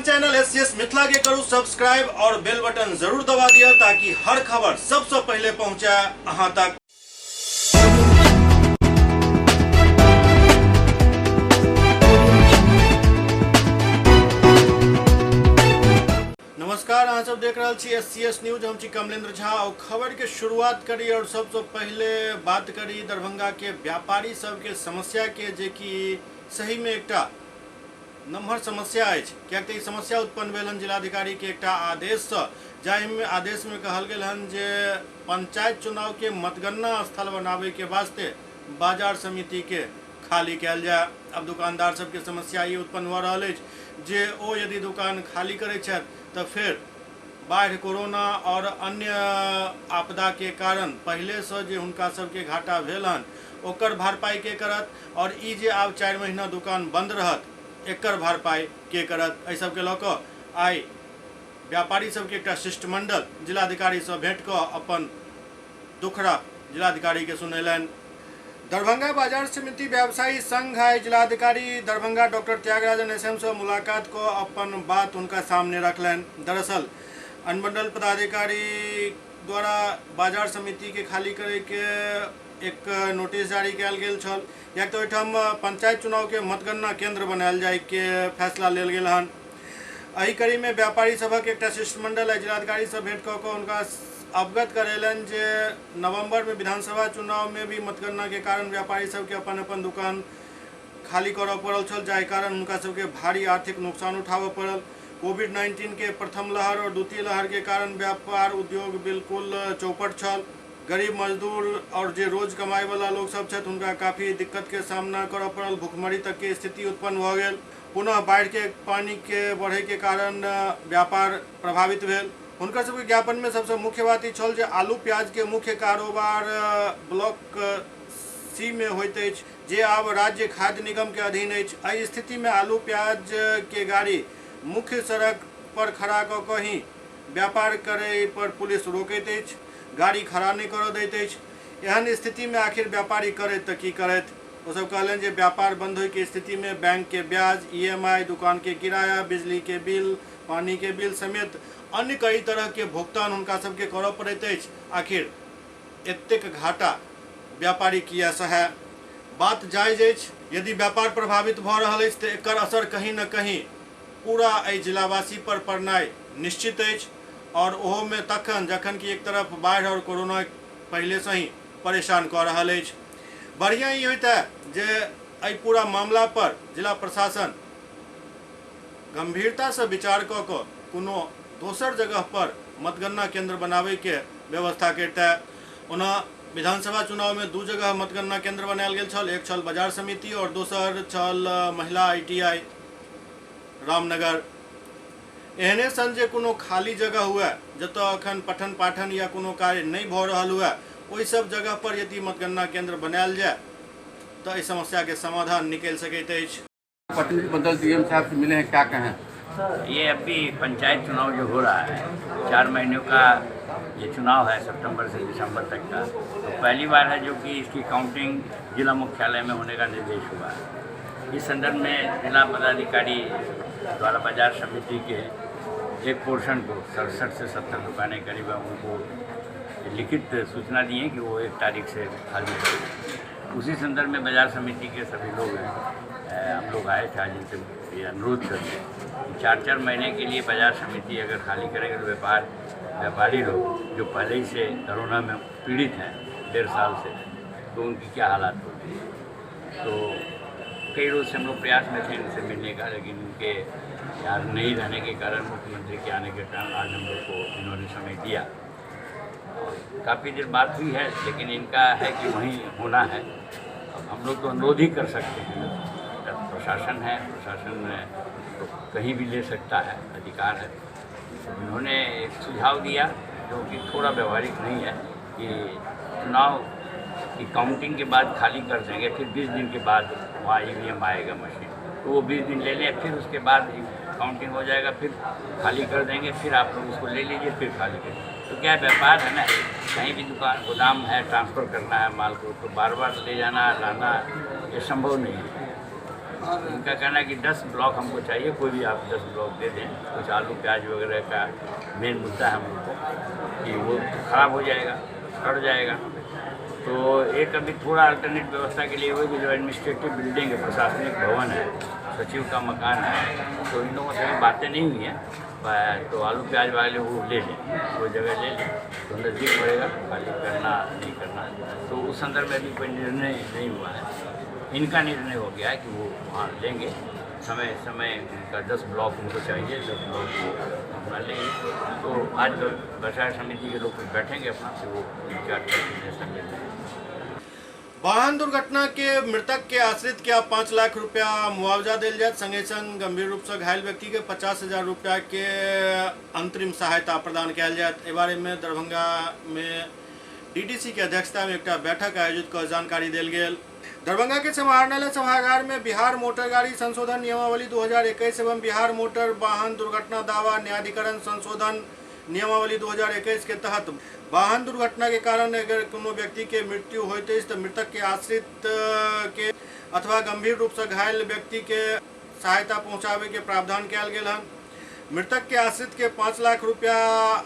अपन channel SCS Mithila के करू subscribe और बेल बटन जरूर दबा दिया ताकि हर खबर सबसे पहले पहुंचे अहां तक। नमस्कार, अहाँ सब देख रहे छी एससीएस न्यूज। हम छी कमलेंद्र झा और खबर के शुरुआत करी और सबसे पहले बात करी दरभंगा के व्यापारी सब के समस्या के, जे कि सही में एकटा नम्हर समस्या है। क्या समस्या उत्पन्न भेल जिलाधिकारी के एक आदेश से, जाहिमे आदेश में कहल गेल हन जे पंचायत चुनाव के मतगणना स्थल बनावे के वास्ते बाजार समिति के खाली कल जाए। अब दुकानदार सब के समस्या ये उत्पन्न हो रहा है जे ओ यदि दुकान खाली करे तो फिर बाढ़, कोरोना और अन्य आपदा के कारण पहले से जे हुनका सबके घाटा भेल हन ओकर भरपाई के करत, और ई जे आब 4 महीना दुकान बंद रहत एकर भरपाई के करत। एहि सबके लऽ कऽ आइ व्यापारी सबके एक शिष्टमंडल जिलाधिकारी से भेंट कऽ अपन दुखड़ा जिलाधिकारी के सुनेलनि। दरभंगा बाजार समिति व्यवसायी संघ है जिलाधिकारी दरभंगा डॉक्टर त्यागराजन एसएम से मुलाकात को अपन बात उनका सामने रखलनि। दरअसल अनुमंडल पदाधिकारी द्वारा बाजार समिति के खाली करे के एक नोटिस जारी कयल गेल छल। या तो एहिठाम पंचायत चुनाव के मतगणना केंद्र बनायल जाय के फैसला लेल गेल हन। एहि कड़ी में व्यापारी सभक एक शिष्टमंडल जिलाधिकारी से भेंट कऽ कऽ उनका अवगत करेलन जे नवंबर में विधानसभा चुनाव में भी मतगणना के कारण व्यापारी सबके अपन अपन दुकान खाली करऽ पड़ल छल, जाहि कारण उनका सबके भारी आर्थिक नुकसान उठाबऽ पड़ल। कोविड-19 के प्रथम लहर और द्वितीय लहर के कारण व्यापार उद्योग बिल्कुल चौपट छल। गरीब मजदूर और जे रोज कमाए वाला लोग सब छथि हुनका काफ़ी दिक्कत के सामना करऽ पड़ल। भुखमरी तक के स्थिति उत्पन्न भऽ गेल। पुनः बाढ़ के पानी के बढ़े के कारण व्यापार प्रभावित भेल। हुनकर सबके ज्ञापन में सबसे मुख्य बात ई छल जे आलू प्याज के मुख्य कारोबार ब्लॉक सी में होइत अछि, जे आब राज्य खाद्य निगम के अधीन अछि। एहि स्थिति में आलू प्याज के गाड़ी मुख्य सड़क पर खड़ा कऽ कऽ ही व्यापार करे पर पुलिस रोकैत अछि, गाड़ी खड़ा नहीं करऽ दैत अछि। एहन स्थिति में आखिर व्यापारी करैत तऽ की करैत। ओ सब कहलनि जे व्यापार बंद होय के स्थिति में बैंक के ब्याज, ईएमआई, दुकान के किराया, बिजली के बिल, पानी के बिल समेत अन्य कई तरह के भुगतान उनका सबके करऽ पड़ैत अछि। आखिर एतेक घाटा व्यापारी किया सहे। बात जायज अछि। यदि व्यापार प्रभावित भऽ रहल अछि तऽ एकर असर कहीं न कहीं पूरा एहि जिलावासी पर पड़नाइ निश्चित अछि, और ओहो में तखन जखन कि एक तरफ बाढ़ और कोरोना पहले से ही परेशान कऽ रहल अछि। बढ़िया ई होता जे एहि पूरा मामला पर जिला प्रशासन गंभीरता से विचार कऽ कऽ कोनो दोसर जगह पर मतगणना केंद्र बनावे के व्यवस्था करता। ओना विधानसभा चुनाव में 2 जगह मतगणना केंद्र बनायल गेल छल। एक छल बाजार समिति और दोसर छल महिला ITI रामनगर। एहने सन जे कोनो खाली जगह हुए जतऽ अखन पठन पाठन या कोनो कार्य नहीं भऽ रहल हुए, ओहि सब जगह पर यदि मतगणना केंद्र बनायल जाए तो इस समस्या के समाधान निकल सकैत अछि। पटना बदल डीएम साहब से मिले हैं, क्या कहें? ये अभी पंचायत चुनाव जो हो रहा है, 4 महीनों का ये चुनाव है, सितंबर से दिसंबर तक का। तो पहली बार है जो कि इसकी काउंटिंग जिला मुख्यालय में होने का निर्देश हुआ है। इस संदर्भ में जिला पदाधिकारी द्वारा बाजार समिति के एक पोर्शन को 67 से 70 दुकानें करीब उनको लिखित सूचना दी है कि वो 1 तारीख से खाली करें। उसी संदर्भ में बाजार समिति के सभी लोग हैं, हम लोग आए थे आज इनसे ये अनुरोध करते कि 4-4 महीने के लिए बाजार समिति अगर खाली करेंगे तो व्यापारी लोग जो पहले ही से कोरोना में पीड़ित हैं 1.5 साल से, तो उनकी क्या हालात होगी। तो कई रोज से हम लोग प्रयास में थे इनसे मिलने का, लेकिन उनके यहाँ नहीं रहने के कारण, मुख्यमंत्री के आने के कारण आज हम लोग को इन्होंने समय दिया। काफ़ी देर बात हुई है, लेकिन इनका है कि वहीं होना है। अब हम लोग तो अनुरोध ही कर सकते हैं, प्रशासन है, प्रशासन तो कहीं भी ले सकता है, अधिकार है। तो उन्होंने एक सुझाव दिया जो कि थोड़ा व्यवहारिक नहीं है कि चुनाव की काउंटिंग के बाद खाली कर देंगे, फिर 20 दिन के बाद वहाँ EVM आएगा मशीन, तो वो 20 दिन ले लें, फिर उसके बाद काउंटिंग हो जाएगा, फिर खाली कर देंगे, फिर आप लोग उसको ले लीजिए, फिर खाली करें। तो क्या व्यापार है ना, कहीं भी दुकान गोदाम है, ट्रांसफ़र करना है माल को, तो बार बार ले जाना लाना ये संभव नहीं है। उनका कहना है कि 10 ब्लॉक हमको चाहिए, कोई भी आप 10 ब्लॉक दे दें। कुछ आलू प्याज वगैरह का मेन मुद्दा है हमको कि वो ख़राब हो जाएगा, सड़ जाएगा। तो एक अभी थोड़ा अल्टरनेट व्यवस्था के लिए वो जो एडमिनिस्ट्रेटिव बिल्डिंग है, प्रशासनिक भवन है, सचिव का मकान है, तो इन लोगों से भी बातें नहीं हुई हैं। तो आलू प्याज वाले वो ले लें, कोई जगह ले लें तो नज़दीक पड़ेगा, खाली करना नहीं करना। तो उस संदर्भ में भी कोई निर्णय नहीं हुआ है। इनका निर्णय हो गया है कि वो वहाँ लेंगे, समय समय उनका 10 ब्लॉक उनको चाहिए, 10 ब्लॉक को अपना लेंगे। तो आज तो पंचायत समिति के लोग कुछ बैठेंगे अपना से वो 4 निर्णय लेंगे। वाहन दुर्घटना के मृतक के आश्रित के 5 लाख रुपया मुआवजा दिल जाए, संगे संग गंभीर रूप से घायल व्यक्ति के 50,000 रुपया के अंतरिम सहायता प्रदान कल जाए। ए बारे में दरभंगा में डीडीसी के अध्यक्षता में एक बैठक आयोजित कर जानकारी दिल गेल। दरभंगा के समाहरणालय सभागार में बिहार मोटर गाड़ी संशोधन नियमावली 2021 एवं बिहार मोटर वाहन दुर्घटना दावा न्यायाधिकरण संशोधन नियमावली 2021 के तहत वाहन दुर्घटना के कारण अगर कोनो व्यक्ति के मृत्यु होते तो मृतक के आश्रित के अथवा गंभीर रूप से घायल व्यक्ति के सहायता पहुंचावे के प्रावधान किया गेल हन। मृतक के आश्रित के 5 लाख रुपया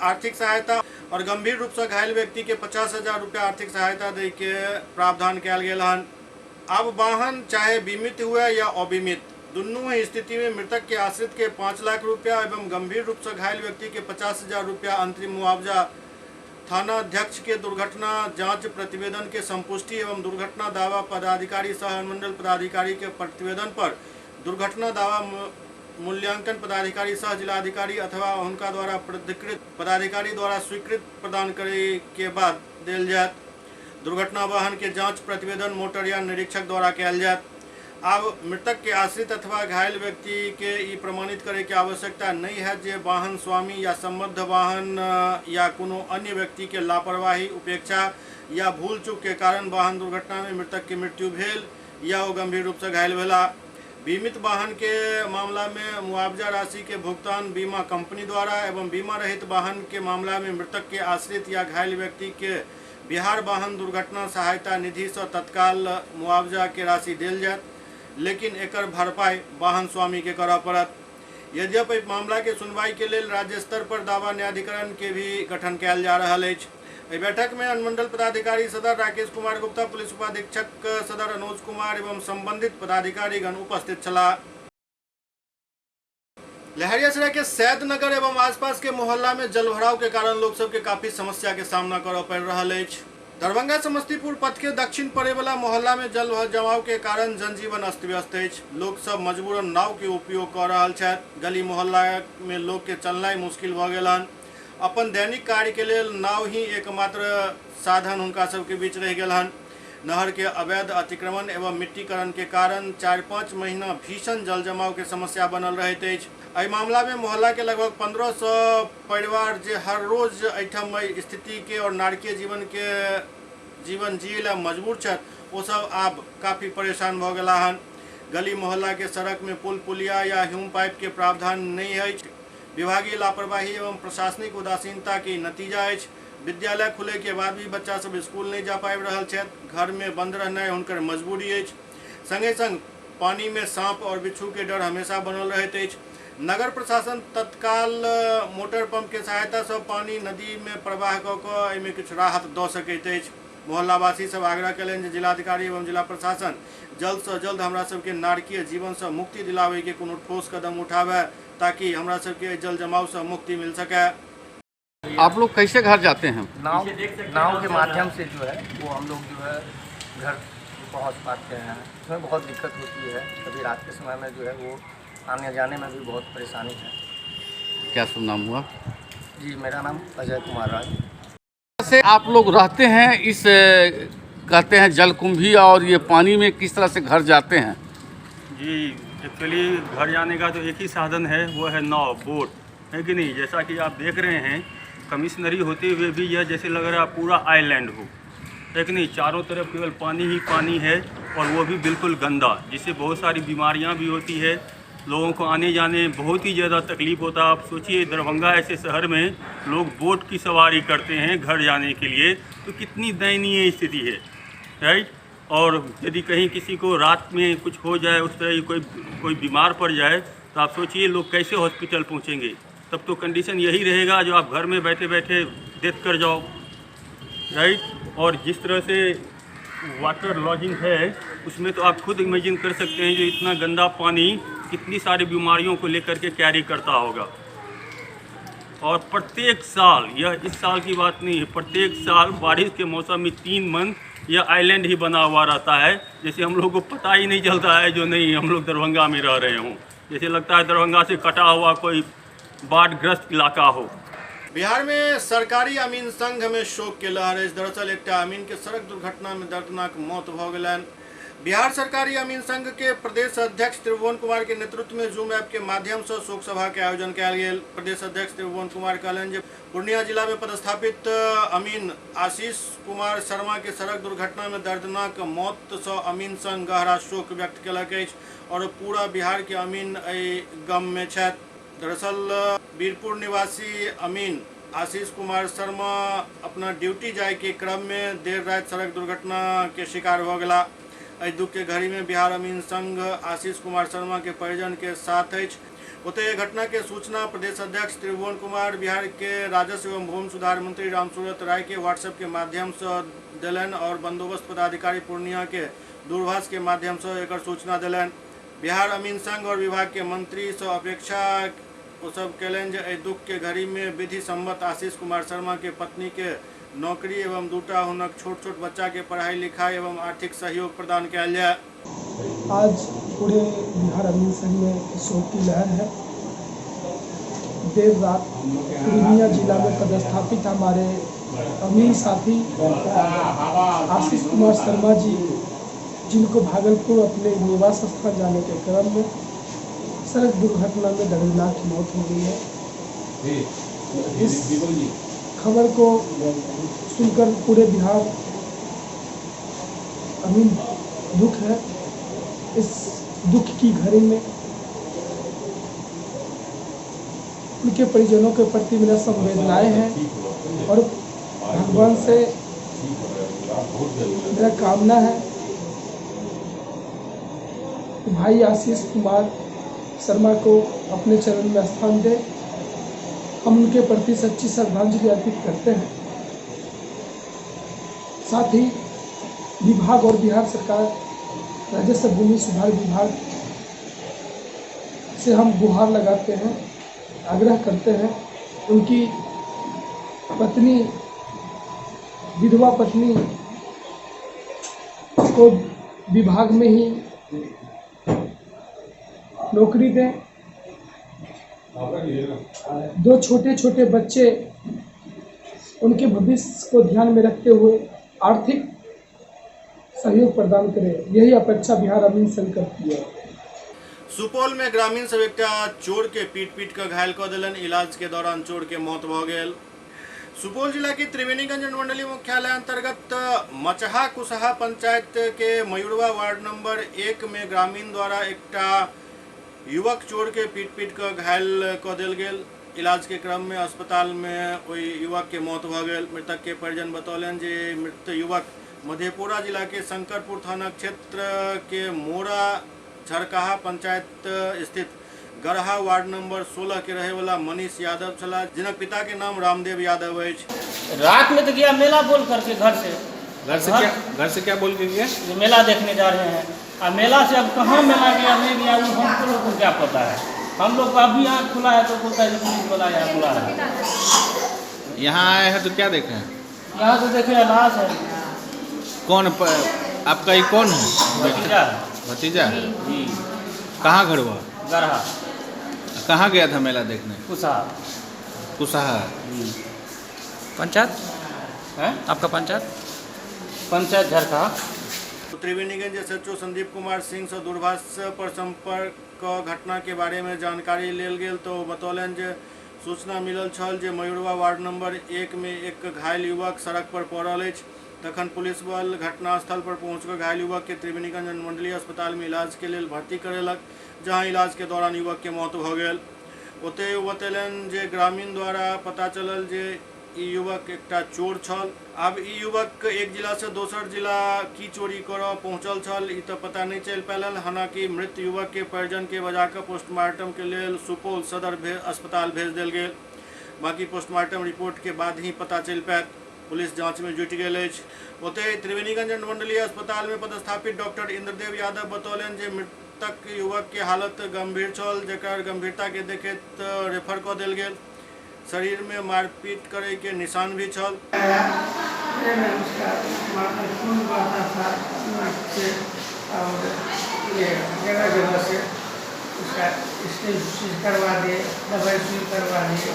आर्थिक सहायता और गंभीर रूप से घायल व्यक्ति के 50,000 रुपया आर्थिक सहायता दे के प्रावधान किया गेल हन। अब वाहन चाहे बीमित हुए या अबीमित, दोनों ही स्थिति में मृतक के आश्रित के 5 लाख रुपया एवं गंभीर रूप से घायल व्यक्ति के 50,000 रुपया अंतरिम मुआवजा थाना अध्यक्ष के दुर्घटना जांच प्रतिवेदन के संपुष्टि एवं दुर्घटना दावा पदाधिकारी सह अनुमंडल पदाधिकारी के प्रतिवेदन पर दुर्घटना दावा मूल्यांकन पदाधिकारी सह जिलाधिकारी अथवा उनका द्वारा प्राधिकृत पदाधिकारी द्वारा स्वीकृत प्रदान करे के बाद दिल जाए। दुर्घटना वाहन के जांच प्रतिवेदन मोटरयान निरीक्षक द्वारा किया जाए। अब मृतक के आश्रित अथवा घायल व्यक्ति के ई प्रमाणित करे की आवश्यकता नहीं है जे वाहन स्वामी या संबद्ध वाहन या कोनो अन्य व्यक्ति के लापरवाही, उपेक्षा या भूल चूक के कारण वाहन दुर्घटना में मृतक की मृत्यु भेल या वो गंभीर रूप से घायल भेला। बीमित वाहन के मामला में मुआवजा राशि के भुगतान बीमा कंपनी द्वारा एवं बीमा रहित वाहन के मामला में मृतक के आश्रित या घायल व्यक्ति के बिहार वाहन दुर्घटना सहायता निधि से तत्काल मुआवजा के राशि दिल जाए, लेकिन एकर भरपाई वाहन स्वामी के करऽ पड़त। यद्यपि मामला के सुनवाई के लिए राज्य स्तर पर दावा न्यायाधिकरण के भी गठन किया जा रहा है। इस बैठक में अनुमंडल पदाधिकारी सदर राकेश कुमार गुप्ता, पुलिस उपाधीक्षक सदर अनुज कुमार एवं संबंधित पदाधिकारीगण उपस्थित छला। लहरियासराय के सैद नगर एवं आसपास के मोहल्ला में जल भराव के कारण लोग सबके काफी समस्या के सामना करऽ पड़ रहा है। दरभंगा समस्तीपुर पथ के दक्षिण पड़े वाला मोहल्ला में जल जमाव के कारण जनजीवन अस्त व्यस्त है। लोग सब मजबूरन नाव के उपयोग कर रहा है। गली मोहल्ला में लोग के चलना मुश्किल भ गेल हन। अपन दैनिक कार्य के लिए नाव ही एकमात्र साधन उनका सबके बीच रह गेल हन। नहर के अवैध अतिक्रमण एवं मिट्टीकरण के कारण 4-5 महीना भीषण जल जमाव के समस्या बनल रहते। एहि मामला में मोहल्ला के लगभग 1500 परिवार जे हर रोज एठम स्थिति के और नारकीय जीवन जिये ला मजबूर छथि, वो सब आब काफ़ी परेशान भ गेला हन। गली मोहल्ला के सड़क में पुल पुलिया या ह्यूम पाइप के प्रावधान नहीं है। विभागीय लापरवाही एवं प्रशासनिक उदासीनता के नतीजा है। विद्यालय खुले के बाद भी बच्चा सब स्कूल नहीं जा पाबि रहल छथि। घर में बंद रहना हुनकर मजबूरी है। संगे संग पानी में सांप और बिच्छू के डर हमेशा बनल रहत अछि। नगर प्रशासन तत्काल मोटर पंप के सहायता से पानी नदी में प्रवाह कऽ कऽ एहिमे किछु राहत दऽ सकैत अछि। मोहल्लावासी सब आग्रह कयलनि जे जिलाधिकारी एवं जिला प्रशासन जल्द से जल्द हमरा सबके नारकीय जीवन से मुक्ति दिलावे के कोनो ठोस कदम उठावे ताकि हमरा सबके जल जमाव से मुक्ति मिल सके। आप लोग कैसे घर जाते हैं? नाव के माध्यम से जो है वो हम लोग जो है घर पहुंच पाते हैं। उसमें बहुत दिक्कत होती है, कभी रात के समय में जो है वो आने जाने में भी बहुत परेशानी है। क्या शुभ नाम हुआ? जी, मेरा नाम अजय कुमार राज। से आप लोग रहते हैं इस कहते हैं जलकुंभी और ये पानी में किस तरह से घर जाते हैं? जी, एक्चुअली घर जाने का तो एक ही साधन है, वो है नाव, बोट, है कि नहीं। जैसा कि आप देख रहे हैं कमिश्नरी होते हुए भी यह जैसे लग रहा है पूरा आइलैंड हो, है कि नहीं। चारों तरफ केवल पानी ही पानी है और वो भी बिल्कुल गंदा, जिससे बहुत सारी बीमारियां भी होती है। लोगों को आने जाने में बहुत ही ज़्यादा तकलीफ़ होता है। आप सोचिए दरभंगा ऐसे शहर में लोग बोट की सवारी करते हैं घर जाने के लिए, तो कितनी दयनीय स्थिति है, राइट। और यदि कहीं किसी को रात में कुछ हो जाए, उस तरह कोई बीमार पड़ जाए, तो आप सोचिए लोग कैसे हॉस्पिटल पहुंचेंगे। तब तो कंडीशन यही रहेगा जो आप घर में बैठे बैठे डेथ कर जाओ, राइट। और जिस तरह से वाटर लॉजिंग है उसमें तो आप खुद इमेजिन कर सकते हैं जो इतना गंदा पानी कितनी सारी बीमारियों को लेकर के कैरी करता होगा। और प्रत्येक साल, यह इस साल की बात नहीं है, प्रत्येक साल बारिश के मौसम में 3 मंथ यह आइलैंड ही बना हुआ रहता है। जैसे हम लोग को पता ही नहीं चलता है जो नहीं हम लोग दरभंगा में रह रहे हों, जैसे लगता है दरभंगा से कटा हुआ कोई बाढ़ग्रस्त इलाका हो। बिहार में सरकारी अमीन संघ में शोक के लहर अछि। दरअसल एक अमीन के सड़क दुर्घटना में दर्दनाक मौत भ गेलनि। बिहार सरकारी अमीन संघ के प्रदेश अध्यक्ष त्रिभुवन कुमार के नेतृत्व में जूम ऐप के माध्यम से शोक सभा के आयोजन कयल गेल। प्रदेश अध्यक्ष त्रिभुवन कुमार कहलनि जे पूर्णिया जिला में पदस्थापित अमीन आशीष कुमार शर्मा के सड़क दुर्घटना में दर्दनाक मौत से अमीन संघ गहरा शोक व्यक्त केलक अछि और पूरा बिहार के अमीन एहि गम में छथि। दरअसल वीरपुर निवासी अमीन आशीष कुमार शर्मा अपना ड्यूटी जाए के क्रम में देर रात सड़क दुर्घटना के शिकार हो गया। एहि दुख के घड़ी में बिहार अमीन संघ आशीष कुमार शर्मा के परिजन के साथ अछि। ओतहि घटना के सूचना प्रदेश अध्यक्ष त्रिभुवन कुमार बिहार के राजस्व एवं भूमि सुधार मंत्री रामसूरत राय के व्हाट्सएप के माध्यम से दिलनि और बंदोबस्त पदाधिकारी पूर्णिया के दूरभाष के माध्यम से एक सूचना दिलनि। बिहार अमीन संघ और विभाग के मंत्री से अपेक्षा वो सब कलन जे एहि दुख के घड़ी में विधि सम्मत आशीष कुमार शर्मा के पत्नी के नौकरी एवं दूटा हुनक छोट छोट बच्चा के पढ़ाई लिखाई एवं आर्थिक सहयोग प्रदान किया जाए। आज पूरे बिहार अमीन संघ में शोक की लहर है। देर रात पूर्णिया जिला में पदस्थापित हमारे अमीन साथी आशीष कुमार शर्मा जी, जिनको भागलपुर अपने निवास स्थान जाने के क्रम में सड़क दुर्घटना में दर्दनाक मौत हो गई है। इस खबर को सुनकर पूरे बिहार अमीन दुख है। इस दुख की घड़ी में उनके परिजनों के प्रति मेरा संवेदनाएं हैं और भगवान से मेरा कामना है कि भाई आशीष कुमार शर्मा को अपने चरण में स्थान दे। हम उनके प्रति सच्ची श्रद्धांजलि अर्पित करते हैं। साथ ही विभाग और बिहार सरकार राजस्व भूमि सुधार विभाग से हम गुहार लगाते हैं, आग्रह करते हैं उनकी पत्नी, विधवा पत्नी को विभाग में ही नौकरी दें। 2 छोटे छोटे बच्चे, उनके भविष्य को ध्यान में रखते हुए आर्थिक सहयोग प्रदान करें। यही अपेक्षा बिहार अमीन संघ करती है। सुपौल में ग्रामीण सब एक चोर के पीट कर घायल कर दिलन। इलाज के दौरान चोर के मौत भ गेल। सुपौल जिला की त्रिवेणीगंज मंडलीय मुख्यालय अंतर्गत मचहा कुसहा पंचायत के मयूरवा वार्ड नंबर 1 में ग्रामीण द्वारा एक युवक चोर के पीट कर घायल कर दिल गेल। इलाज के क्रम में अस्पताल में ओहि युवक के मौत भ गेल। मृतक के परिजन बतौलन जे मृत युवक मधेपुरा जिला के शंकरपुर थाना क्षेत्र के मोरा झरकाहा पंचायत स्थित गरहा वार्ड नंबर 16 के रहे वाला मनीष यादव छला, जिनक पिता के नाम रामदेव यादव है। रात में तो गया मेला बोल करके घर से क्या बोल के गया? मेला देखने जा रहे हैं। और मेला से अब कहाँ मेला गया नहीं गया वो हमको लोग को क्या पता है। हम लोग को अभी आँख खुला है तो बोलता है पुलिस वाला यहाँ बुला रहा है। यहाँ आए हैं तो क्या देखे हैं? यहाँ तो देखे लाश है। कौन आपका ये कौन है? भतीजा है। कहाँ घर हुआ? गरहा। कहाँ गया था मेला देखने? कुसहा। पंचायत है आपका? पंचायत झरका। त्रिवेणीगंज एसएचओ संदीप कुमार सिंह से दूरभाष पर संपर्क घटना के बारे में जानकारी लेल गेल तो बतौलन जे सूचना मिलल छल जे मयूरवा वार्ड नंबर 1 में एक घायल युवक सड़क पर पड़ल अछि। तखन पुलिस बल घटनास्थल पर पहुंचकर घायल युवक के त्रिवेणीगंज मंडलीय अस्पताल में इलाज के लिए भर्ती करेलक, जहां इलाज के दौरान युवक के मौत भ गेल। ओतहि बतौलन जे ग्रामीण द्वारा पता चलल जे ई युवक एकटा चोर छल। अब ई युवक एक जिला से दोसर जिला की चोरी करऽ पहुँचल छल ई तो पता नहीं चल पायल। हालांकि मृत युवक के परिजन के बजा कऽ पोस्टमार्टम के लेल सुपौल सदर अस्पताल भेज देल गेल। बाकी पोस्टमार्टम रिपोर्ट के बाद ही पता चल पायत। पुलिस जांच में जुटि गेल अछि। ओतहि त्रिवेणीगंज अनुमंडलीय अस्पताल में पदस्थापित डॉक्टर इंद्रदेव यादव बतौलनि जे मृतक युवक के हालत गंभीर छल, जेकर गंभीरता के देखैत रेफर कऽ देल गेल। शरीर में मारपीट करे के निशान भी छल। जगह जगह से उसका स्टेज करवा दिए, दवाई सुई करवा दिए,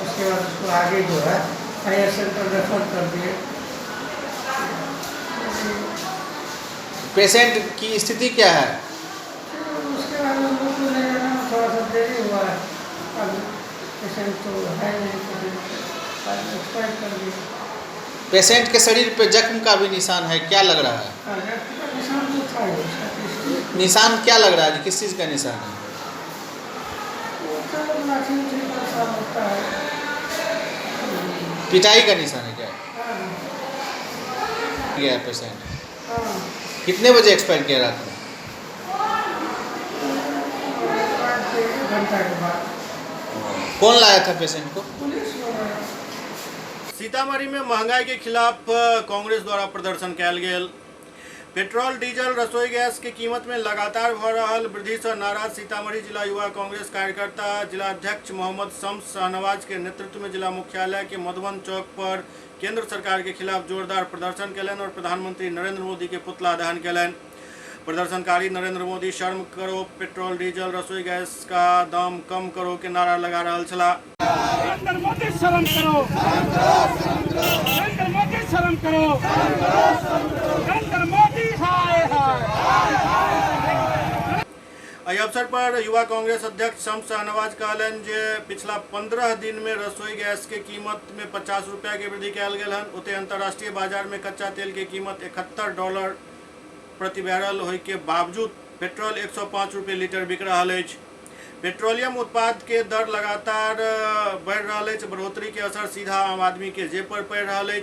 उसके बाद उसको आगे जो है हायर सेंटर रेफर कर दिए। पेशेंट की स्थिति क्या है? उसके बाद हम लोग को ले जाना थोड़ा सा देरी हुआ है। अब पेशेंट तो है नहीं, एक्सपायर कर दिए। पेशेंट के शरीर पे जख्म का भी निशान है, क्या लग रहा है? निशान तो था ही उसका। निशान क्या लग रहा है, किस चीज़ का निशान है? वो तो लाठी का साथ होता है। पिटाई का निशान है क्या? गया है पेशेंट। कितने बजे एक्सपायर किया रात में? घंटा के बाद। कौन लाया था पेशेंट को? सीतामढ़ी में महंगाई के खिलाफ कांग्रेस द्वारा प्रदर्शन कयल गेल। पेट्रोल डीजल रसोई गैस के कीमत में लगातार भ रहल वृद्धि से नाराज सीतामढ़ी जिला युवा कांग्रेस कार्यकर्ता जिला अध्यक्ष मोहम्मद शम्स शाहनवाज के नेतृत्व में जिला मुख्यालय के मधुबन चौक पर केंद्र सरकार के खिलाफ जोरदार प्रदर्शन कयलनि और प्रधानमंत्री नरेंद्र मोदी के पुतला दहन कयलनि। प्रदर्शनकारी नरेंद्र मोदी शर्म करो, पेट्रोल डीजल रसोई गैस का दाम कम करो के नारा लगा रहल छलाह। नरेंद्र मोदी शर्म करो, नरेंद्र मोदी शर्म करो, नरेंद्र मोदी हाय हाय। एहि अवसर पर युवा कांग्रेस अध्यक्ष शम्स शाहनवाज कहलनि जे पिछला 15 दिन में रसोई गैस के कीमत में 50 रुपया के वृद्धि कयल गेल हन। ओतहि अंतर्राष्ट्रीय बाजार में कच्चा तेल के कीमत $71 प्रति बैरल होय के बावजूद पेट्रोल 105 रुपये लीटर बिक रहा है। पेट्रोलियम उत्पाद के दर लगातार बढ़ रहा है। बढ़ोतरी के असर सीधा आम आदमी के जेब पर पड़ रहा है।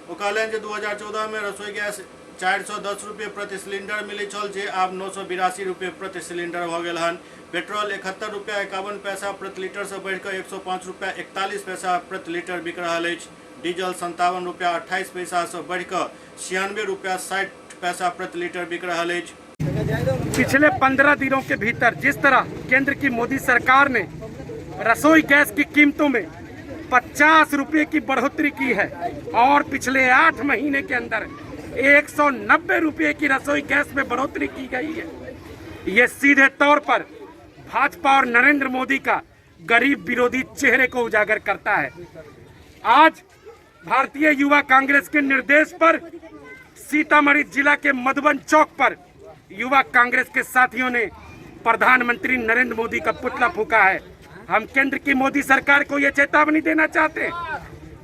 वो कहलनि जे 2014 में रसोई गैस 410 रुपये प्रति सिलेंडर मिले छल, जे आब 982 रुपये प्रति सिलेंडर भ गेल हन। पेट्रोल 71 रुपया 51 पैसा प्रति लीटर से बढ़कर 105 रुपया 41 पैसा प्रति लीटर बिक रहा है। डीजल 57 रुपया 28 पैसा से बढ़कर 96 रुपया 60 पैसा प्रति लीटर बिक रहा है। पिछले 15 दिनों के भीतर जिस तरह केंद्र की मोदी सरकार ने रसोई गैस की कीमतों में 50 रुपये की बढ़ोतरी की है और पिछले 8 महीने के अंदर 190 रुपये की रसोई गैस में बढ़ोतरी की गई है, ये सीधे तौर पर भाजपा और नरेंद्र मोदी का गरीब विरोधी चेहरे को उजागर करता है। आज भारतीय युवा कांग्रेस के निर्देश पर सीतामढ़ी जिला के मधुबन चौक पर युवा कांग्रेस के साथियों ने प्रधानमंत्री नरेंद्र मोदी का पुतला फूंका है। हम केंद्र की मोदी सरकार को यह चेतावनी देना चाहते हैं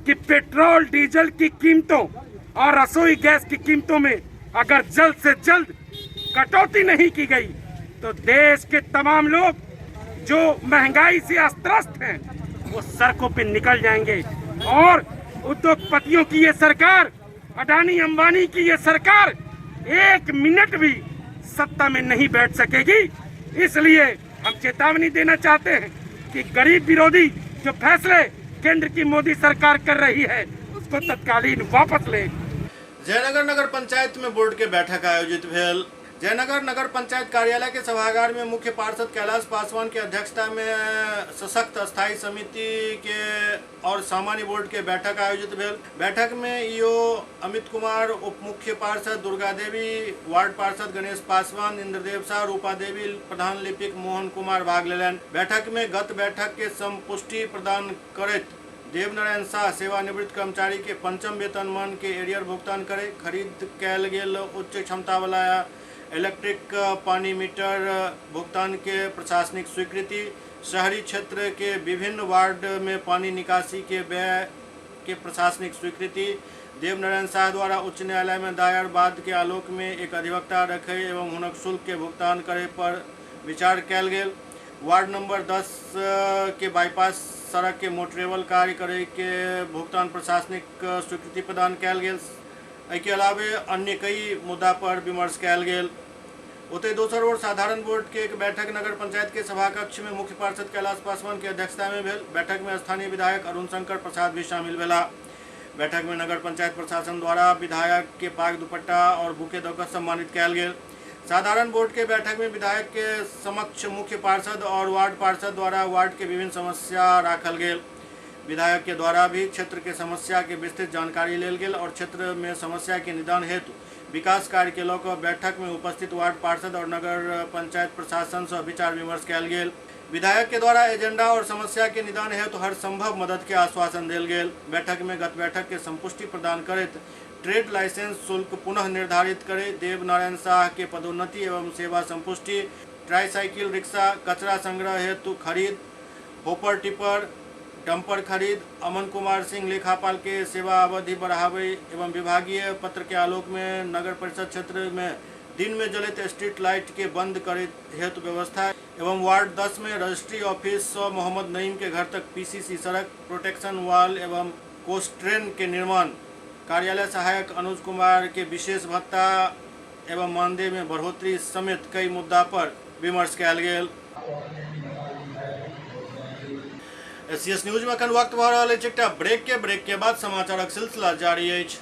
कि पेट्रोल डीजल की कीमतों और रसोई गैस की कीमतों में अगर जल्द से जल्द कटौती नहीं की गई तो देश के तमाम लोग जो महंगाई से अस्त्रस्त हैं वो सड़कों पे निकल जाएंगे और उद्योगपतियों की ये सरकार, अडानी अंबानी की ये सरकार 1 मिनट भी सत्ता में नहीं बैठ सकेगी। इसलिए हम चेतावनी देना चाहते हैं कि गरीब विरोधी जो फैसले केंद्र की मोदी सरकार कर रही है उसको तत्कालीन वापस ले। जयनगर नगर पंचायत में बोर्ड के बैठक आयोजित भेल। जयनगर नगर पंचायत कार्यालय के सभागार में मुख्य पार्षद कैलाश पासवान की अध्यक्षता में सशक्त स्थायी समिति के और सामान्य बोर्ड के बैठक आयोजित भेल। बैठक में ईओ अमित कुमार, उप मुख्य पार्षद दुर्गा देवी, वार्ड पार्षद गणेश पासवान, इंद्रदेव शाह, रूपा देवी, प्रधान लिपिक मोहन कुमार भाग लेलनि। बैठक में गत बैठक के संपुष्टि प्रदान करैत देवनारायण शाह सेवानिवृत्त कर्मचारी के 5म वेतनमान के एरियर भुगतान करे, खरीद कैल गेल उच्च क्षमता वाला इलेक्ट्रिक पानी मीटर भुगतान के प्रशासनिक स्वीकृति, शहरी क्षेत्र के विभिन्न वार्ड में पानी निकासी के व्यय के प्रशासनिक स्वीकृति, देवनारायण शाह द्वारा उच्च न्यायालय में दायर वाद के आलोक में एक अधिवक्ता रखे एवं हुनक शुल्क के भुगतान करे पर विचार कैल गेल। वार्ड नंबर 10 के बाईपास सड़क के मोटरेबल कार्य करे के भुगतान प्रशासनिक स्वीकृति प्रदान कयल गेल। एहिके अलावे अन्य कई मुद्दा पर विमर्श कयल गेल। ओतहि दोसर ओर साधारण बोर्ड के एक बैठक नगर पंचायत के सभाकक्ष में मुख्य पार्षद कैलाश पासवान की अध्यक्षता में भेल। बैठक में स्थानीय विधायक अरुण शंकर प्रसाद भी शामिल भेला। बैठक में नगर पंचायत प्रशासन द्वारा विधायक के पाग दुपट्टा और बुके दऽ कऽ सम्मानित कयल गेल। साधारण बोर्ड के बैठक में विधायक के समक्ष मुख्य पार्षद और वार्ड पार्षद द्वारा वार्ड के विभिन्न समस्या राखल गेल। विधायक के द्वारा भी क्षेत्र के समस्या के विस्तृत जानकारी लेल गेल और क्षेत्र में समस्या के निदान हेतु विकास कार्य के लऽ कऽ बैठक में उपस्थित वार्ड पार्षद और नगर पंचायत प्रशासन से विचार विमर्श कयल गेल। विधायक के द्वारा एजेंडा और समस्या के निदान हेतु हर संभव मदद के आश्वासन देल गेल। बैठक में गत बैठक के संपुष्टि प्रदान करैत ट्रेड लाइसेंस शुल्क पुनः निर्धारित करे, देव नारायण शाह के पदोन्नति एवं सेवा संपुष्टि, ट्राईसाइकिल रिक्शा, कचरा संग्रह हेतु खरीद, होपर टिपर, डंपर खरीद, अमन कुमार सिंह लेखापाल के सेवा अवधि बढ़ावे एवं विभागीय पत्र के आलोक में नगर परिषद क्षेत्र में दिन में जलित स्ट्रीट लाइट के बंद करे हेतु व्यवस्था एवं वार्ड 10 में रजिस्ट्री ऑफिस मोहम्मद नईम के घर तक पीसीसी सड़क, प्रोटेक्शन वॉल एवं कोस्ट्रेन के निर्माण, कार्यालय सहायक अनुज कुमार के विशेष भत्ता एवं मानदेय में बढ़ोतरी समेत कई मुद्दा पर विमर्श कयल गेल। एससीएस न्यूज में अखन वक्त भऽ रहल अछि एकटा ब्रेक के बाद समाचारक सिलसिला जारी अछि।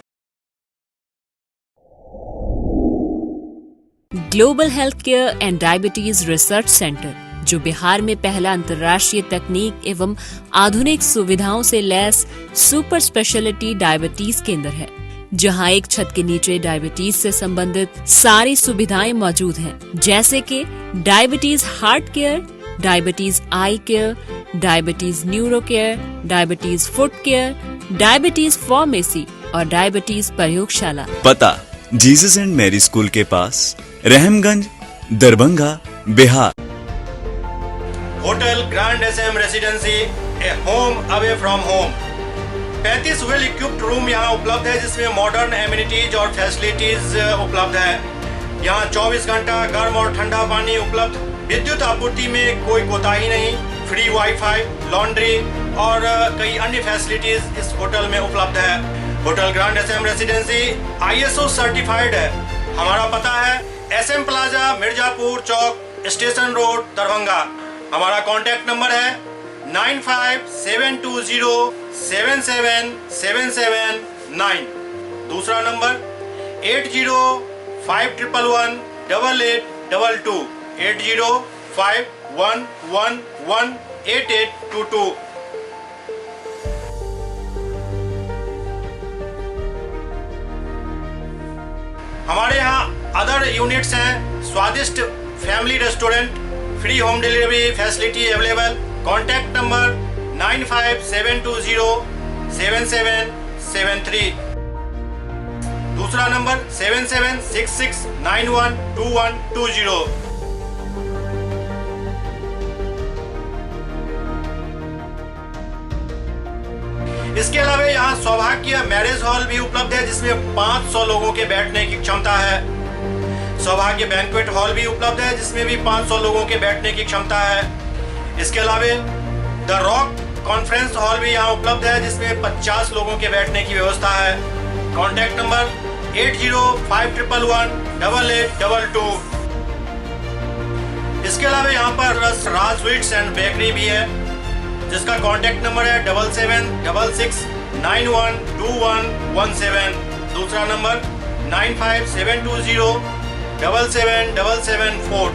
Global health care and diabetes research centre, जो बिहार में पहला अंतर्राष्ट्रीय तकनीक एवं आधुनिक सुविधाओं से लैस सुपर स्पेशलिटी डायबिटीज केंद्र है, जहां एक छत के नीचे डायबिटीज से संबंधित सारी सुविधाएं मौजूद हैं, जैसे कि diabetes heart care, diabetes eye care, diabetes neuro care, diabetes foot care, diabetes pharmacy और डायबिटीज प्रयोगशाला। पता जीसस एंड मैरी स्कूल के पास, Rahamganj, Darbhanga, Bihar. Hotel grand SM residency, a home away from home. 35 well equipped room यहाँ उपलब्ध है, जिसमें modern amenities और फैसिलिटीज उपलब्ध है। यहाँ 24 घंटा गर्म और ठंडा पानी उपलब्ध। विद्युत आपूर्ति में कोई कोताही नहीं। फ्री वाईफाई, लॉन्ड्री और कई अन्य फैसिलिटीज इस होटल में उपलब्ध है। Hotel grand SM residency ISO certified है। हमारा पता है SM plaza, Mirzapur Chowk, station road, Darbhanga. हमारा कॉन्टैक्ट नंबर है 9572077779। दूसरा नंबर 8051118822, 8051118822। हमारे यहाँ अदर यूनिट्स हैं, स्वादिष्ट family restaurant, free home delivery facility available. Contact number 9572077773। दूसरा नंबर 7766912120। इसके अलावा यहाँ सौभाग्य मैरिज हॉल भी उपलब्ध है, जिसमें 500 लोगों के बैठने की क्षमता है। सौभाग्य बैंक्वेट हॉल भी उपलब्ध है, जिसमें भी 500 लोगों के बैठने की क्षमता है। इसके अलावा द रॉक कॉन्फ्रेंस हॉल भी यहाँ उपलब्ध है, जिसमें 50 लोगों के बैठने की व्यवस्था है। Contact number 8051118822। इसके अलावा यहाँ पर राज स्वीट्स एंड बेकरी भी है, जिसका कॉन्टैक्ट नंबर है 7766912117। दूसरा नंबर 9572077774।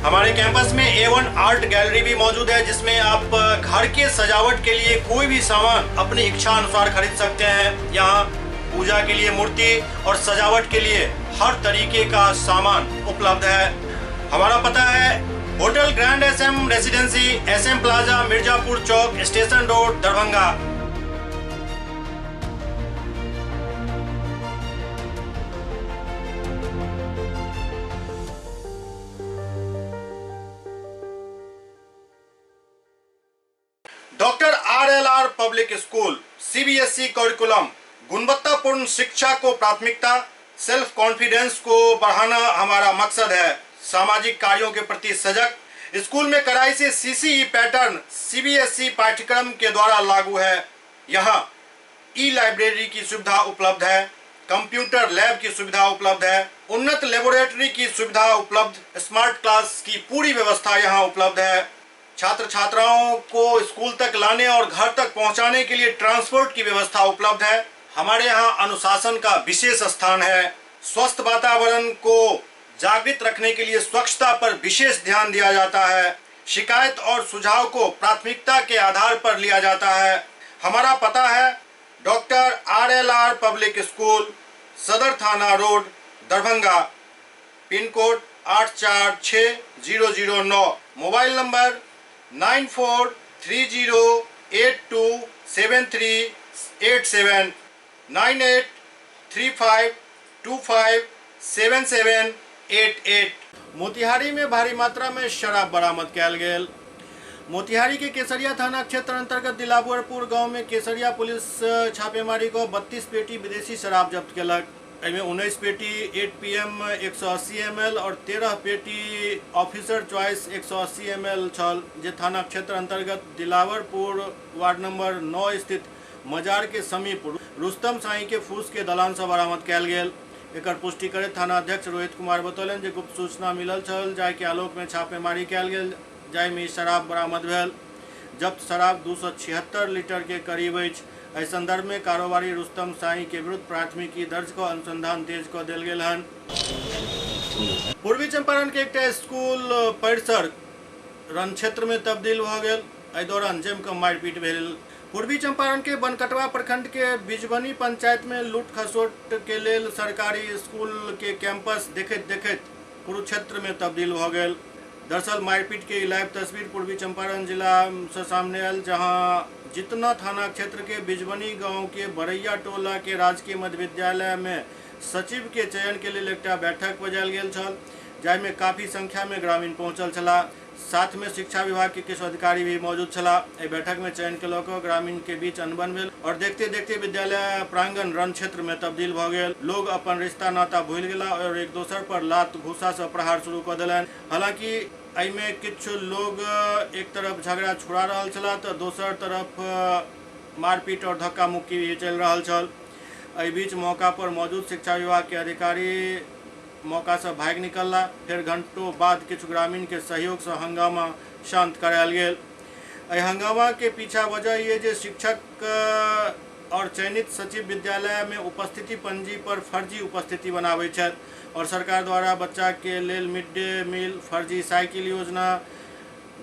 हमारे कैंपस में A1 आर्ट गैलरी भी मौजूद है, जिसमें आप घर के सजावट के लिए कोई भी सामान अपनी इच्छा अनुसार खरीद सकते हैं। यहाँ पूजा के लिए मूर्ति और सजावट के लिए हर तरीके का सामान उपलब्ध है। हमारा पता है hotel grand SM residency, SM plaza, Mirzapur Chowk, station road, Darbhanga. Doctor RLR public school, CBSE curriculum, गुणवत्तापूर्ण शिक्षा को प्राथमिकता, सेल्फ कॉन्फिडेंस को बढ़ाना हमारा मकसद है। सामाजिक कार्यों के प्रति सजग, स्कूल में कड़ाई से सीसीई पैटर्न सीबीएसई पाठ्यक्रम के द्वारा लागू है। यहाँ ई लाइब्रेरी की सुविधा उपलब्ध है, कंप्यूटर लैब की सुविधा उपलब्ध है, उन्नत लेबोरेटरी की सुविधा उपलब्ध, स्मार्ट क्लास की पूरी व्यवस्था यहाँ उपलब्ध है। छात्र छात्राओं को स्कूल तक लाने और घर तक पहुँचाने के लिए ट्रांसपोर्ट की व्यवस्था उपलब्ध है। हमारे यहाँ अनुशासन का विशेष स्थान है। स्वस्थ वातावरण को जागृत रखने के लिए स्वच्छता पर विशेष ध्यान दिया जाता है। शिकायत और सुझाव को प्राथमिकता के आधार पर लिया जाता है। हमारा पता है डॉक्टर RLR पब्लिक स्कूल, सदर थाना road, Darbhanga, pin code 846009, mobile number 9430827387, 9835257788। Motihari में भारी मात्रा में शराब बरामद कयल गेल। मोतिहारी के केसरिया थाना क्षेत्र अंतर्गत दिलावरपुर गांव में केसरिया पुलिस छापेमारी को 32 पेटी विदेशी शराब जब्त केलक। एहिमे 19 पेटी 8 PM 180 ml और 13 पेटी ऑफिसर चॉइस 180 ml छल, जे थाना क्षेत्र अंतर्गत दिलावरपुर वार्ड नंबर 9 स्थित मजार के समीप रुस्तम साई के फूस के दलान से बरामद कयल गेल। एकर पुष्टि करैत थाना अध्यक्ष रोहित कुमार बतौलन जे गुप्त सूचना मिलल छल, जाय के आलोक में छापेमारी कयल गेल, जाय में शराब बरामद भेल। जब्त शराब 276 लीटर के करीब अछि। एहि संदर्भ में कारोबारी रुस्तम साई के विरुद्ध प्राथमिकी दर्ज क अनुसंधान तेज क देल गेल हन। पूर्वी चंपारण के एकटा स्कूल परिसर रण क्षेत्र में तब्दील भ गेल। एहि दौरान जमकर मारपीट भेल। पूर्वी चंपारण के बनकटवा प्रखंड के बिजबनी पंचायत में लूट खसोट के लेल सरकारी स्कूल के कैंपस देखैत देखैत कुरुक्षेत्र में तब्दील भ गेल। दरअसल मारपीट के लाइव तस्वीर पूर्वी चंपारण जिला से सामने आयल, जहां जितना थाना क्षेत्र के बिजबनी गांव के बरैया टोला के राजकीय मध्य विद्यालय में सचिव के चयन के लिए एकटा बैठक बजायल गेल छल, जाहिमे काफी संख्या में ग्रामीण पहुंचल छला। साथ में शिक्षा विभाग के किछु अधिकारी भी मौजूद छला। एहि बैठक में चयन के लऽ ग्रामीण के बीच अनबन भेल और देखते देखते विद्यालय प्रांगण रण क्षेत्र में तब्दील भ गेल। लोग अपन रिश्ता नाता भूल गेला और एक दोसर पर लात घूसा से प्रहार शुरू कऽ देलनि। हालांकि एहिमे किछु लोग एक तरफ झगड़ा छुड़ा रहल छला तऽ दोसर तरफ मारपीट और धक्का मुक्की भी चलि रहल छल। एहि बीच मौका पर मौजूद शिक्षा विभाग के अधिकारी मौका से भाग निकलला। फिर घंटों बाद किछु ग्रामीण के सहयोग से हंगामा शांत करायल गेल। एहि हंगामा के पीछा वजह ये जे शिक्षक और चयनित सचिव विद्यालय में उपस्थिति पंजी पर फर्जी उपस्थिति बनाबै छथि और सरकार द्वारा बच्चा के लेल मिड डे मील, फर्जी साइकिल योजना,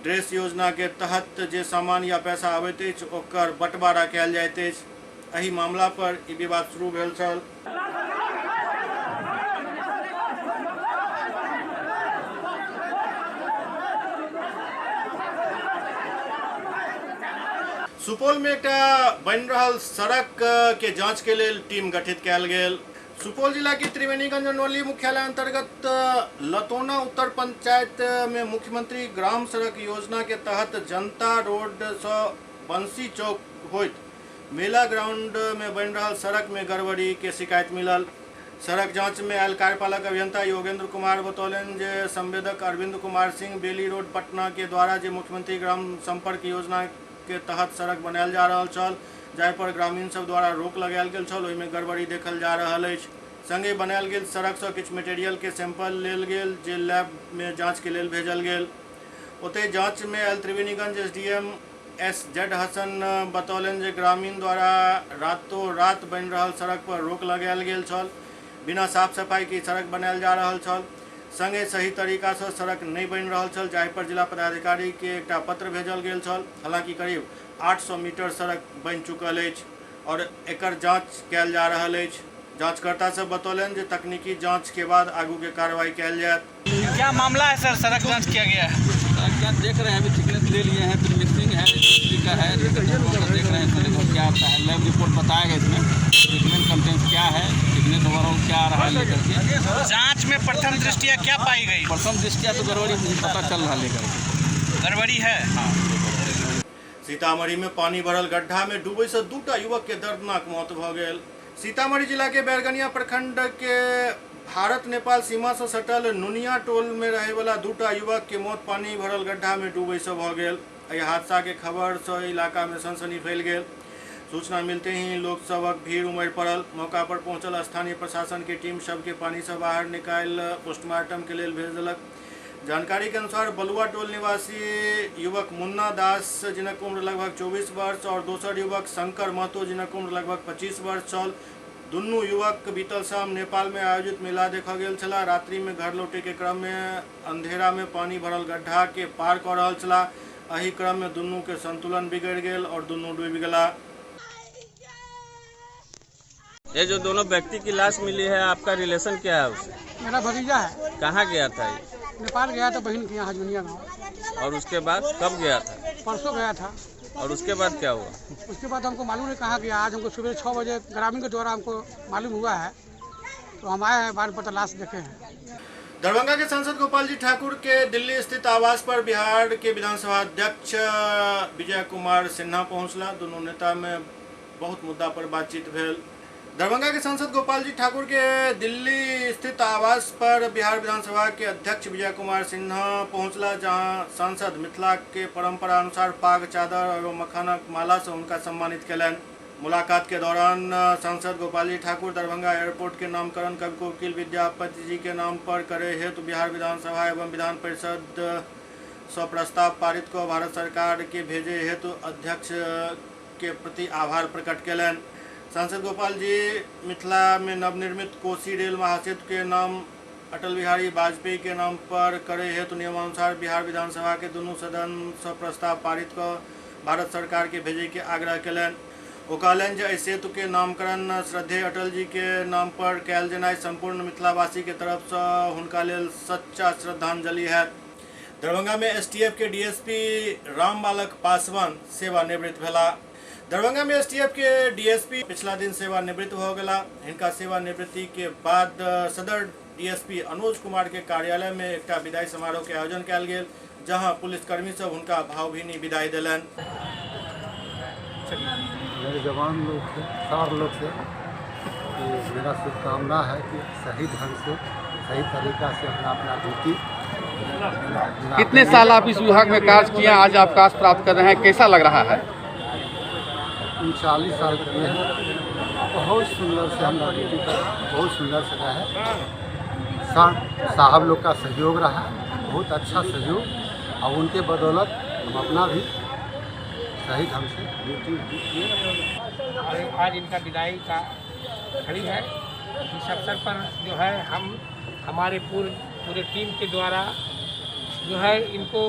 ड्रेस योजना के तहत जे सामान या पैसा आबैत अछि ओकर बंटवारा कयल जाइत अछि। एहि मामला पर ई विवाद शुरू भेल छल। सुपौल में एक बन रहा सड़क के जांच के लिए टीम गठित कयल गेल। सुपौल जिला के त्रिवेणीगंज नौली मुख्यालय अंतर्गत लतौना उत्तर पंचायत में मुख्यमंत्री ग्राम सड़क योजना के तहत जनता रोड से बंसी चौक होइत मेला ग्राउंड में बन रहा सड़क में गड़बड़ी के शिकायत मिलल। सड़क जांच में आयल कार्यपालक अभियंता योगेंद्र कुमार बतौलन जे संवेदक अरविंद कुमार सिंह बेली रोड पटना के द्वारा जे मुख्यमंत्री ग्राम संपर्क योजना के तहत सड़क बनायल जा रहल छल, जाहि पर ग्रामीण सब द्वारा रोक लगायल गेल छल, ओहिमे गड़बड़ी देखल जा रहल अछि। संगे बनायल गेल सड़क से किछु मटेरियल के सैंपल लेल गेल जे लैब में जांच के लेल भेजल गेल। ओतहि जांच में आयल त्रिवेणीगंज SDM SZ हसन बतौलन जे ग्रामीण द्वारा रातों रात बन रहल सड़क पर रोक लगायल गेल छल। बिना साफ सफाई की सड़क बनायल जा रहल छल। संगे सही तरीका से सड़क नहीं बन रहल छल, जाहि पर जिला पदाधिकारी के एकटा पत्र भेजल गेल छल। हालांकि करीब 800 मीटर सड़क बन चुकल अछि और एकर जांच कयल जा रहल अछि। जांचकर्ता सब बतौलन जे तकनीकी जांच के बाद आगू के कार्रवाई कयल जायत। क्या मामला है सर? सड़क जांच किया गया है, क्या देख रहे हैं? अभी थिकनेस ले लिए हैं, फिर मिक्सिंग है, का है, देख रहे हैं क्या आता है। लैब रिपोर्ट बताएगा इसमें ट्रीटमेंट कंटेंट क्या है, थिकनेस ओवरऑल क्या आ रहा है लेकर के। जांच में प्रथम दृष्टिया क्या पाई गई? प्रथम दृष्टिया तो गड़बड़ी पता चल रहा लेकर गड़बड़ी है। हाँ। सीतामढ़ी में पानी भरल गड्ढा में डूबे से 2टा युवक के दर्दनाक मौत भ गेल। सीतामढ़ी जिला के बैरगनिया प्रखंड के भारत नेपाल सीमा से सटल नुनिया टोल में रहे वाला दूटा युवक के मौत पानी भरल गड्ढा में डूबे से भ गेल। एहि हादसा के खबर से इलाका में सनसनी फैल गेल। सूचना मिलते ही लोग सबक भीड़ उमड़ पड़ल। मौका पर पहुंचल स्थानीय प्रशासन की टीम सबके पानी से बाहर निकाल पोस्टमार्टम के लिए भेज दिलक। जानकारी के अनुसार बलुआ टोल निवासी युवक मुन्ना दास जिनक उम्र लगभग 24 वर्ष और दोसर युवक शंकर महतो जिनक उम्र लगभग 25 वर्ष छल। दुनू युवक बीतल शाम नेपाल में आयोजित मेला देखा गेल छला। रात्रि में घर लौटे के क्रम में अंधेरा में पानी भरल गड्ढा के पार कर रहल छला। एही क्रम में दुनू के संतुलन बिगड़ गेल और दुनू डूब गेला। ये जो दोनों व्यक्ति की लाश मिली है, आपका रिलेशन क्या है उससे? मेरा भतीजा है। कहाँ गया था ये? नेपाल गया था बहन के यहाँ हजमनिया गाँव। और उसके बाद कब गया था? परसों गया था। और उसके बाद क्या हुआ? उसके बाद हमको मालूम नहीं कहाँ गया। आज हमको सुबह 6 बजे ग्रामीण के द्वारा हमको मालूम हुआ है, तो हम आए हैं, बाद पता लाश देखे हैं। दरभंगा के सांसद गोपाल जी ठाकुर के दिल्ली स्थित आवास पर बिहार के विधानसभा अध्यक्ष विजय कुमार सिन्हा पहुंचला। दोनों नेता में बहुत मुद्दा पर बातचीत भेल। दरभंगा के सांसद गोपाल जी ठाकुर के दिल्ली स्थित आवास पर बिहार विधानसभा के अध्यक्ष विजय कुमार सिन्हा पहुंचला, जहां सांसद मिथिला के परंपरा अनुसार पाग चादर और मखानक माला से उनका सम्मानित कलन। मुलाकात के दौरान सांसद गोपाल जी ठाकुर दरभंगा एयरपोर्ट के नामकरण कवि कोकिल विद्यापति जी के नाम पर करे हेतु बिहार विधानसभा एवं विधान परिषद सौ प्रस्ताव पारित को भारत सरकार के भेजे हेतु अध्यक्ष के प्रति आभार प्रकट कलन। सांसद गोपाल जी मिथिला में नवनिर्मित कोसी रेल महासेतु के नाम अटल बिहारी वाजपेयी के नाम पर करे हेतु नियमानुसार बिहार विधानसभा के दोनों सदन से प्रस्ताव पारित को भारत सरकार के भेजे के आग्रह कलन। ओ कहलन जे सेतु के नामकरण श्रद्धेय अटल जी के नाम पर कयल जेनाइ संपूर्ण मिथिलावासी के तरफ से हुनका लेल सच्चा श्रद्धांजलि है। दरभंगा में एसटीएफ के डीएसपी राम बालक पासवान सेवानिवृत्त भेला। दरभंगा में एसटीएफ के डीएसपी पिछला दिन सेवानिवृत्त हो गला। इनका सेवानिवृत्ति के बाद सदर डीएसपी अनुज कुमार के कार्यालय में एक विदाई समारोह के आयोजन कयल गेल, जहां पुलिसकर्मी सब उनका भावभीनी विदाई दिलन। मेरे जवान लोग से 4 लोग से मेरा शुभकामना है कि सही ढंग से सही तरीका से अपना ड्यूटी। कितने साल आप इस विभाग में कार्य किए, आज आप अवकाश प्राप्त कर रहे हैं, कैसा लग रहा है? 39 साल किए हैं। बहुत सुंदर से हम ड्यूटी पर बहुत सुंदर से रहे। साहब लोग का सहयोग रहा, बहुत अच्छा सहयोग, और उनके बदौलत हम अपना भी सही ढंग से ड्यूटी किए। आज इनका विदाई का घड़ी है। इस अवसर पर जो है हम हमारे पूरे टीम के द्वारा जो है इनको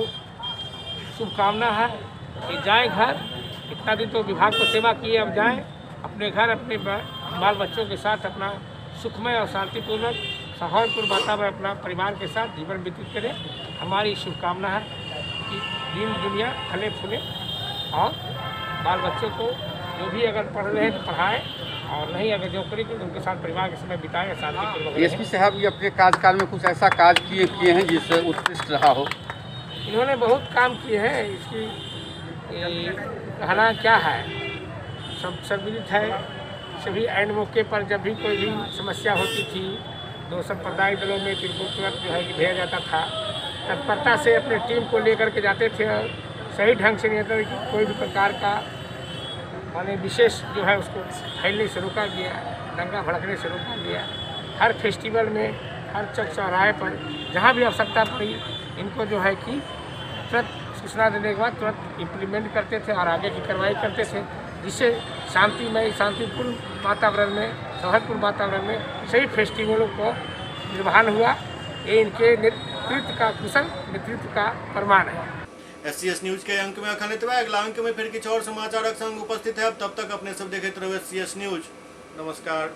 शुभकामना है कि जाएं घर। इतना दिन तो विभाग को सेवा किए, अब जाएं अपने घर, अपने बाल बच्चों के साथ अपना सुखमय और शांतिपूर्वक सौहार्दपूर्ण वातावरण अपना परिवार के साथ जीवन व्यतीत करें। हमारी शुभकामना है कि दिन दुनिया फले फूले और बाल बच्चों को जो भी अगर पढ़ रहे हैं तो पढ़ाएं, और नहीं अगर नौकरी तो उनके साथ परिवार के समय बिताएं, शांतिपूर्वक। डीएसपी साहब ये अपने कार्यकाल में कुछ ऐसा कार्य किए हैं जिससे उत्कृष्ट रहा हो? इन्होंने बहुत काम किए हैं। इसकी कहना क्या है, सब सम्मिलित है। सभी एंड मौके पर जब भी कोई भी समस्या होती थी, 2 सांप्रदायिक दलों में तिरपुर तुरंत जो है कि भेजा जाता था, तत्परता से अपने टीम को लेकर के जाते थे और सही ढंग से नियंत्रण की कोई भी प्रकार का माने विशेष जो है उसको फैलने से रोका गया, दंगा भड़कने से रोका गया। हर फेस्टिवल में, हर चौक चौराहे पर जहाँ भी आवश्यकता पड़ी, इनको जो है कि तुरंत सूचना देने के बाद तुरंत इम्प्लीमेंट करते थे और आगे की कार्रवाई करते थे, जिससे शांतिमय, शांतिपूर्ण वातावरण में, सौहार्दपूर्ण वातावरण में सही फेस्टिवलों को निर्वहन हुआ। ये इनके नेतृत्व का, कुशल नेतृत्व का प्रमाण है। एससीएस न्यूज के अंक में अखन एतबे। अगला अंक में फिर किछु और समाचारक संग उपस्थित है। तब तक अपने सब देखते रहो एससीएस न्यूज। नमस्कार।